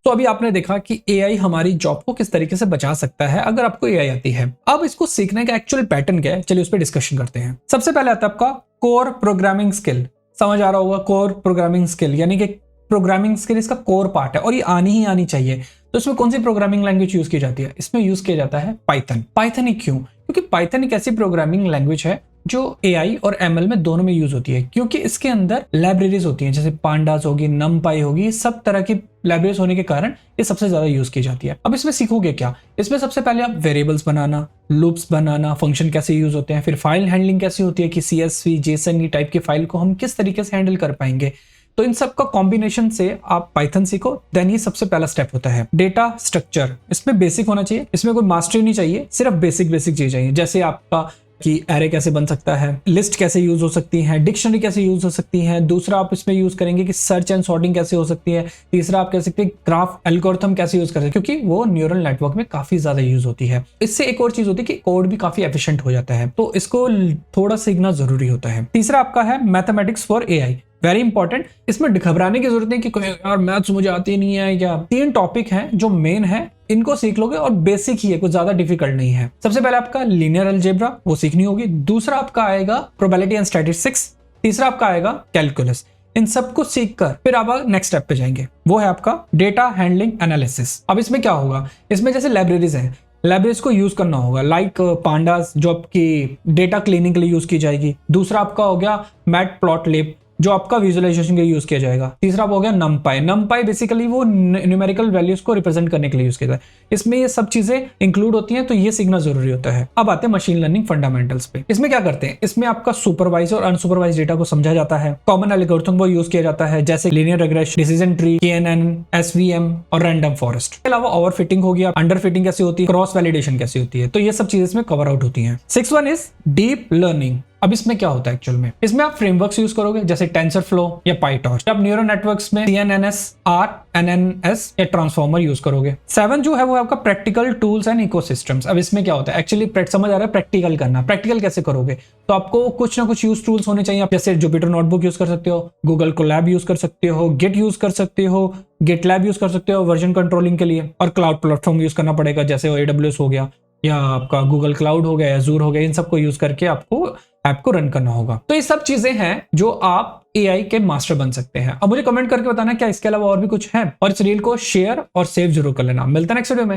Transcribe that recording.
तो अभी आपने देखा कि एआई हमारी जॉब को किस तरीके से बचा सकता है अगर आपको एआई आती है। अब इसको सीखने का एक्चुअल पैटर्न क्या है, चलिए उस पर डिस्कशन करते हैं। सबसे पहले आता है आपका कोर प्रोग्रामिंग स्किल। समझ आ रहा होगा कोर प्रोग्रामिंग स्किल, यानी कि प्रोग्रामिंग स्किल इसका कोर पार्ट है और ये आनी ही आनी चाहिए। तो इसमें कौन सी प्रोग्रामिंग लैंग्वेज यूज की जाती है? इसमें यूज किया जाता है पाइथन। पाइथन ही क्यों? क्योंकि पाइथन एक ऐसी प्रोग्रामिंग लैंग्वेज है जो एआई और एमएल में दोनों में यूज होती है, क्योंकि इसके अंदर लाइब्रेरीज होती हैं, जैसे पांडास होगी, नमपाई होगी, सब तरह की लाइब्रेरीज होने के कारण ये सबसे ज्यादा यूज की जाती है। अब इसमें सीखोगे क्या? इसमें सबसे पहले आप वेरिएबल्स बनाना, लूप्स बनाना, फंक्शन कैसे यूज होते हैं, फिर फाइल हैंडलिंग कैसी होती है कि CSV, JSON टाइप की फाइल को हम किस तरीके से हैंडल कर पाएंगे। तो इन सब का कॉम्बिनेशन से आप पाइथन सीखो। देन ये सबसे पहला स्टेप होता है डेटा स्ट्रक्चर। इसमें बेसिक होना चाहिए, इसमें कोई मास्टरी नहीं चाहिए, सिर्फ बेसिक चीज चाहिए। जैसे आपका कि एरे कैसे बन सकता है, लिस्ट कैसे यूज हो सकती है, डिक्शनरी कैसे यूज हो सकती है। दूसरा आप इसमें यूज करेंगे कि सर्च एंड सॉर्टिंग कैसे हो सकती है। तीसरा आप कह सकते हैं ग्राफ एल्गोरिथम कैसे यूज कर सकते हैं, क्योंकि वो न्यूरल नेटवर्क में काफी ज्यादा यूज होती है। इससे एक और चीज होती है कि कोड भी काफी एफिशिएंट हो जाता है, तो इसको थोड़ा सीखना जरूरी होता है। तीसरा आपका है mathematics for AI, very important. इसमें घबराने की जरूरत नहीं कि यार मैथ्स मुझे आती नहीं है, या 3 टॉपिक हैं जो मेन है, इनको सीख लोगे और बेसिक ही है, कुछ ज्यादा डिफिकल्ट नहीं है। सबसे पहले आपका लीनियर अलजेब्रा वो सीखनी होगी। दूसरा आपका आएगा प्रोबेबिलिटी एंड स्टैटिस्टिक्स। तीसरा आपका आएगा कैलकुलस। इन सबको सीखकर फिर आप नेक्स्ट स्टेप पे जाएंगे, वो है आपका डेटा हैंडलिंग एनालिसिस। अब इसमें क्या होगा, इसमें जैसे लाइब्रेरीज है, लाइब्रेरीज को यूज करना होगा, लाइक पांडास जो आपकी डेटा क्लीनिंग के लिए यूज की जाएगी। दूसरा आपका हो गया मैटप्लॉटलिब जो आपका विजुअलाइजेशन के लिए यूज किया जाएगा। तीसरा हो गया नमपाई। नमपाई बेसिकली वो न्यूमेरिकल वैल्यूज को रिप्रेजेंट करने के लिए यूज किया जाता है। इसमें ये सब चीजें इंक्लूड होती हैं, तो ये सीखना जरूरी होता है। अब आते हैं मशीन लर्निंग फंडामेंटल्स पे। इसमें क्या करते हैं, इसमें आपका सुपरवाइज और अनसुपरवाइज डेटा को समझा जाता है। कॉमन एल्गोरिथम को यूज किया जाता है, जैसे linear regression, decision tree, KNN, SVM और रैंडम फॉरेस्ट। इसके अलावा ओवर फिटिंग हो गया, अंडर फिटिंग कैसे होती है, क्रॉस वैलिडेशन कैसे होती है, तो ये सब चीजें इसमें कवर आउट होती है। 6 वन इज डीप लर्निंग। अब इसमें क्या होता है एक्चुअल में, इसमें आप फ्रेमवर्क्स यूज करोगे जैसे टेंसरफ्लो या पाइटॉर्च। आप न्यूरल नेटवर्क्स में CNNS, RNNS या ट्रांसफॉर्मर यूज करोगे। 7 जो है वो आपका प्रैक्टिकल टूल्स एंड इकोसिस्टम्स। अब इसमें क्या होता है एक्चुअली, समझ आ रहा है प्रैक्टिकल करना। प्रैक्टिकल कैसे करोगे, तो आपको कुछ ना कुछ यूज टूल्स होने चाहिए। जैसे जुपिटर नोटबुक यूज कर सकते हो, गूगल कोलैब यूज कर सकते हो, गिट यूज कर सकते हो, गिटलैब यूज कर सकते हो वर्जन कंट्रोलिंग के लिए, और क्लाउड प्लेटफॉर्म यूज करना पड़ेगा, जैसे AWS हो गया या आपका गूगल क्लाउड हो गया, एजूर हो गया। इन सबको यूज करके आपको ऐप को रन करना होगा। तो ये सब चीजें हैं जो आप एआई के मास्टर बन सकते हैं। अब मुझे कमेंट करके बताना क्या इसके अलावा और भी कुछ है, और इस रील को शेयर और सेव जरूर कर लेना। मिलता है नेक्स्ट वीडियो में।